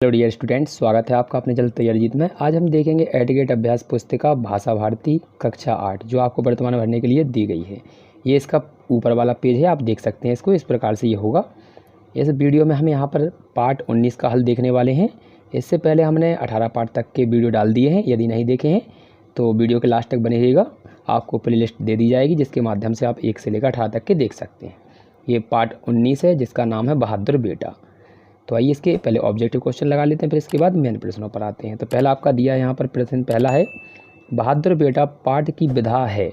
Hello dear students, स्वागत है आपका अपने जल्द तैयारी जीत में। आज हम देखेंगे एडगेट अभ्यास पुस्तिका भाषा भारती कक्षा 8 जो आपको वर्तमान में भरने के लिए दी गई है। ये इसका ऊपर वाला पेज है, आप देख सकते हैं इसको। इस प्रकार से ये होगा। इस वीडियो में हम यहाँ पर पार्ट 19 का हल देखने वाले हैं। इससे पहले हमने 18 पार्ट तक के वीडियो डाल दिए हैं। यदि नहीं देखे हैं तो वीडियो के लास्ट तक बने रहिएगा, आपको प्ले लिस्ट दे दी जाएगी जिसके माध्यम से आप 1 से लेकर 18 तक के देख सकते हैं। ये पार्ट 19 है जिसका नाम है बहादुर बेटा। तो आइए इसके पहले ऑब्जेक्टिव क्वेश्चन लगा लेते हैं, फिर इसके बाद मेन प्रश्नों पर आते हैं। तो पहला आपका दिया है यहाँ पर प्रश्न, पहला है बहादुर बेटा पाठ की विधा है।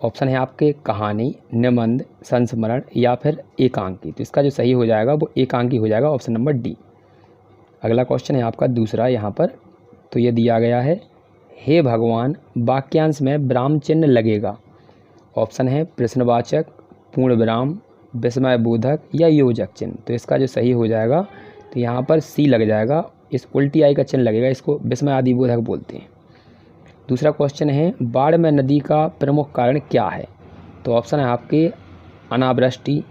ऑप्शन है आपके कहानी, निबंध, संस्मरण या फिर एकांकी। तो इसका जो सही हो जाएगा वो एकांकी हो जाएगा, ऑप्शन नंबर डी। अगला क्वेश्चन है आपका दूसरा यहाँ पर। तो ये दिया गया है, हे भगवान वाक्यांश में विराम चिन्ह लगेगा। ऑप्शन है प्रश्नवाचक, पूर्ण विराम, विस्मय बोधक या योजक चिन्ह। तो इसका जो सही हो जाएगा तो यहाँ पर सी लग जाएगा, इस उल्टी आई का चिन्ह लगेगा, इसको विस्मय आदि बोधक बोलते हैं। दूसरा क्वेश्चन है बाढ़ में नदी का प्रमुख कारण क्या है। तो ऑप्शन है आपके अनावृष्टि।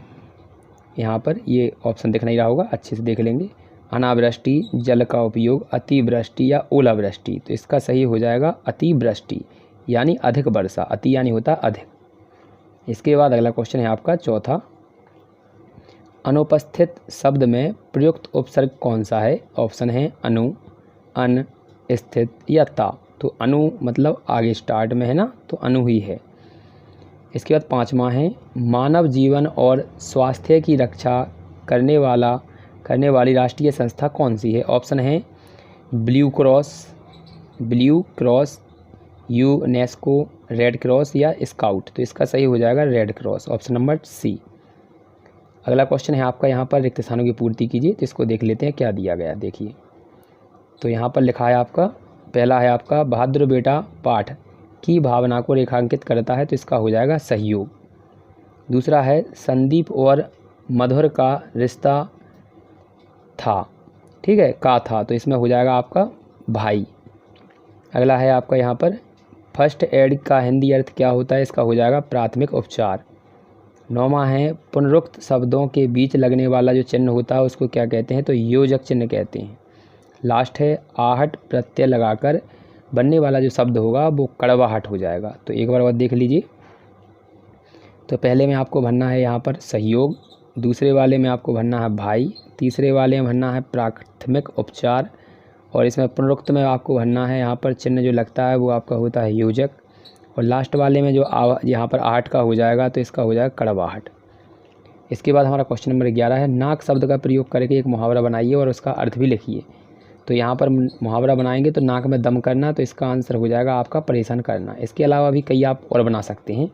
यहाँ पर ये ऑप्शन दिख नहीं रहा होगा, अच्छे से देख लेंगे। अनावृष्टि, जल का उपयोग, अतिवृष्टि या ओलावृष्टि। तो इसका सही हो जाएगा अतिवृष्टि यानी अधिक वर्षा। अति यानी होता अधिक। इसके बाद अगला क्वेश्चन है आपका चौथा, अनुपस्थित शब्द में प्रयुक्त उपसर्ग कौन सा है। ऑप्शन है अनु, अन, स्थित या ता। तो अनु मतलब आगे स्टार्ट में है ना, तो अनु ही है। इसके बाद पांचवा है मानव जीवन और स्वास्थ्य की रक्षा करने वाली राष्ट्रीय संस्था कौन सी है। ऑप्शन है blue cross, UNESCO, red cross या स्काउट। तो इसका सही हो जाएगा red cross, option number C. अगला क्वेश्चन है आपका यहाँ पर रिक्त स्थानों की पूर्ति कीजिए। तो इसको देख लेते हैं क्या दिया गया, देखिए। तो यहाँ पर लिखा है आपका, पहला है आपका बहादुर बेटा पाठ की भावना को रेखांकित करता है। तो इसका हो जाएगा सहयोग। दूसरा है संदीप और मधुर का रिश्ता था, ठीक है, का था। तो इसमें हो जाएगा आपका भाई। अगला है आपका यहाँ पर फर्स्ट एड का हिंदी अर्थ क्या होता है। इसका हो जाएगा प्राथमिक उपचार। नौवां है पुनरुक्त शब्दों के बीच लगने वाला जो चिन्ह होता है उसको क्या कहते हैं। तो योजक चिन्ह कहते हैं। लास्ट है आहट प्रत्यय लगाकर बनने वाला जो शब्द होगा वो कड़वाहट हो जाएगा। तो एक बार और देख लीजिए। तो पहले में आपको भरना है यहाँ पर सहयोग, दूसरे वाले में आपको भरना है भाई, तीसरे वाले में भरना है प्राथमिक उपचार, और इसमें पुनरुक्त में आपको भरना है यहाँ पर चिन्ह जो लगता है वो आपका होता है योजक, और लास्ट वाले में जो यहाँ पर आहट का हो जाएगा तो इसका हो जाएगा कड़वाहट। इसके बाद हमारा क्वेश्चन नंबर 11 है नाक शब्द का प्रयोग करके एक मुहावरा बनाइए और उसका अर्थ भी लिखिए। तो यहाँ पर मुहावरा बनाएंगे तो नाक में दम करना, तो इसका आंसर हो जाएगा आपका परेशान करना। इसके अलावा भी कई आप और बना सकते हैं,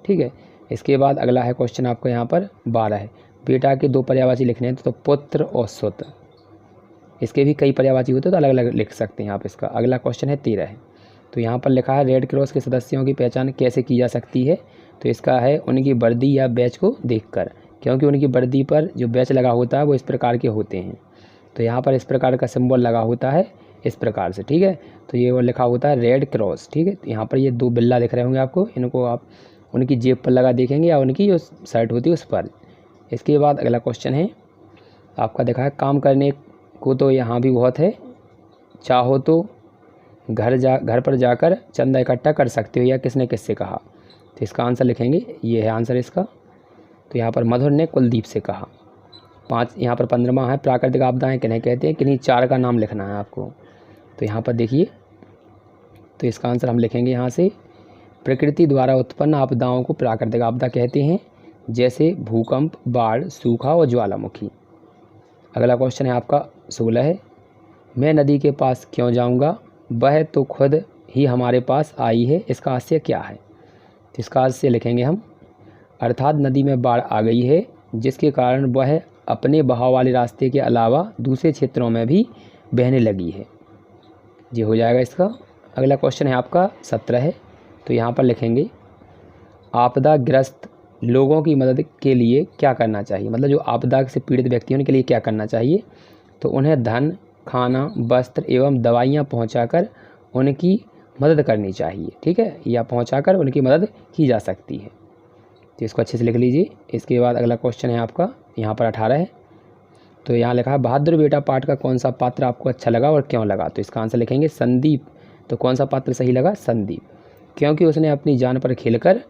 ठीक है। इसके बाद अगला है क्वेश्चन आपका यहाँ पर 12 है, बेटा के 2 पर्यायवाची लिखने हैं। तो पुत्र और सुत, इसके भी कई पर्यायवाची होते हैं तो अलग अलग लिख सकते हैं आप इसका। अगला क्वेश्चन है 13 है। तो यहाँ पर लिखा है रेड क्रॉस के सदस्यों की पहचान कैसे की जा सकती है। तो इसका है उनकी वर्दी या बैच को देखकर, क्योंकि उनकी वर्दी पर जो बैच लगा होता है वो इस प्रकार के होते हैं। तो यहाँ पर इस प्रकार का सिंबल लगा होता है इस प्रकार से, ठीक है। तो ये वो लिखा होता है रेड क्रॉस, ठीक है। तो यहाँ पर ये 2 बिल्ला दिख रहे होंगे आपको, इनको आप उनकी जेब पर लगा देखेंगे या उनकी जो शर्ट होती है उस पर। इसके बाद अगला क्वेश्चन है आपका देखा है काम करने को तो यहाँ भी बहुत है, चाहो तो घर पर जाकर चंदा इकट्ठा कर सकते हो, या किसने किससे कहा। तो इसका आंसर लिखेंगे, ये है आंसर इसका। तो यहाँ पर मधुर ने कुलदीप से कहा। 5 यहाँ पर 15वां है प्राकृतिक आपदाएं किन्हें कहते हैं। किन्हीं 4 का नाम लिखना है आपको। तो यहाँ पर देखिए, तो इसका आंसर हम लिखेंगे यहाँ से, प्रकृति द्वारा उत्पन्न आपदाओं को प्राकृतिक आपदा कहते हैं, जैसे भूकंप, बाढ़, सूखा और ज्वालामुखी। अगला क्वेश्चन है आपका 16 है, मैं नदी के पास क्यों जाऊँगा, वह तो खुद ही हमारे पास आई है, इसका हास्य क्या है। तो इसका हास्य लिखेंगे हम, अर्थात नदी में बाढ़ आ गई है जिसके कारण वह अपने बहाव वाले रास्ते के अलावा दूसरे क्षेत्रों में भी बहने लगी है। ये हो जाएगा इसका। अगला क्वेश्चन है आपका 17 है। तो यहाँ पर लिखेंगे आपदाग्रस्त लोगों की मदद के लिए क्या करना चाहिए, मतलब जो आपदा से पीड़ित व्यक्ति हैं उनके लिए क्या करना चाहिए। तो उन्हें धन, खाना, वस्त्र एवं दवाइयाँ पहुँचाकर उनकी मदद करनी चाहिए, ठीक है, या पहुँचाकर उनकी मदद की जा सकती है। तो इसको अच्छे से लिख लीजिए। इसके बाद अगला क्वेश्चन है आपका यहाँ पर 18 है। तो यहाँ लिखा है बहादुर बेटा पाठ का कौन सा पात्र आपको अच्छा लगा और क्यों लगा, तो इसका आंसर लिखेंगे संदीप। तो कौन सा पात्र सही लगा, संदीप, क्योंकि उसने अपनी जान पर खेलकर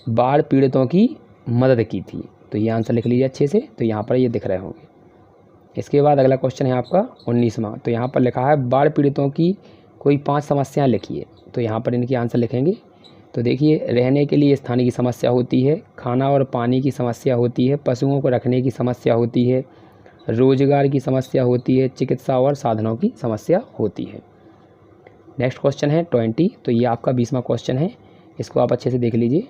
बाढ़ पीड़ितों की मदद की थी। तो ये आंसर लिख लीजिए अच्छे से, तो यहाँ पर ये दिख रहे होंगे। इसके बाद अगला क्वेश्चन है आपका 19वां। तो यहाँ पर लिखा है बाढ़ पीड़ितों की कोई 5 समस्याएं लिखिए। तो यहाँ पर इनकी आंसर लिखेंगे। तो देखिए, रहने के लिए स्थान की समस्या होती है, खाना और पानी की समस्या होती है, पशुओं को रखने की समस्या होती है, रोजगार की समस्या होती है, चिकित्सा और साधनों की समस्या होती है। नेक्स्ट क्वेश्चन है 20। तो ये आपका 20वां क्वेश्चन है, इसको आप अच्छे से देख लीजिए।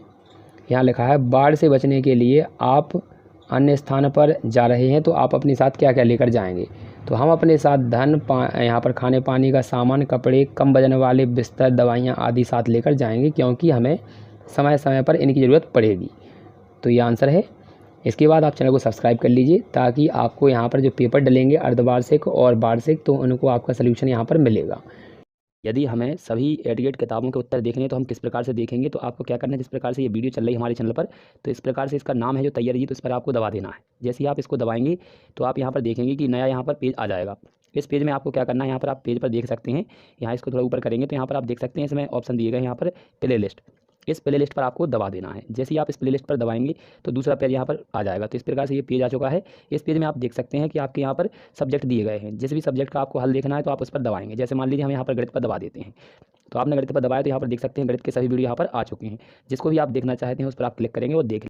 यहाँ लिखा है बाढ़ से बचने के लिए आप अन्य स्थान पर जा रहे हैं, तो आप अपने साथ क्या क्या लेकर जाएंगे। तो हम अपने साथ धन, यहाँ पर खाने पानी का सामान, कपड़े, कम वजन वाले बिस्तर, दवाइयाँ आदि साथ लेकर जाएंगे, क्योंकि हमें समय समय पर इनकी ज़रूरत पड़ेगी। तो ये आंसर है। इसके बाद आप चैनल को सब्सक्राइब कर लीजिए, ताकि आपको यहाँ पर जो पेपर डलेंगे अर्धवार्षिक और वार्षिक, तो उनको आपका सल्यूशन यहाँ पर मिलेगा। यदि हमें सभी एडगेट किताबों के उत्तर देखने हैं तो हम किस प्रकार से देखेंगे, तो आपको क्या करना है, जिस प्रकार से ये वीडियो चल रही है हमारे चैनल पर, तो इस प्रकार से इसका नाम है जो तैयारी जी, तो इस पर आपको दबा देना है। जैसे ही आप इसको दबाएंगे तो आप यहाँ पर देखेंगे कि नया यहाँ पर पेज आ जाएगा। इस पेज में आपको क्या करना है, यहाँ पर आप पेज पर देख सकते हैं, यहाँ इसको थोड़ा ऊपर करेंगे तो यहाँ पर आप देख सकते हैं, इसमें ऑप्शन दिए गए यहाँ पर प्ले लिस्ट। इस प्ले लिस्ट पर आपको दबा देना है। जैसे ही आप इस प्ले लिस्ट पर दबाएंगे तो दूसरा पेज यहाँ पर आ जाएगा। तो इस प्रकार से ये पेज आ चुका है। इस पेज में आप देख सकते हैं कि आपके यहाँ पर सब्जेक्ट दिए गए हैं। जिस भी सब्जेक्ट का आपको हल देखना है तो आप उस पर दबाएंगे। जैसे मान लीजिए हम यहाँ पर गणित पर दबा देते हैं, तो आपने गणित पर दबाया तो यहाँ पर देख सकते हैं गणित के सभी वीडियो यहाँ पर आ चुके हैं। जिसको भी आप देखना चाहते हैं उस पर आप क्लिक करेंगे और देख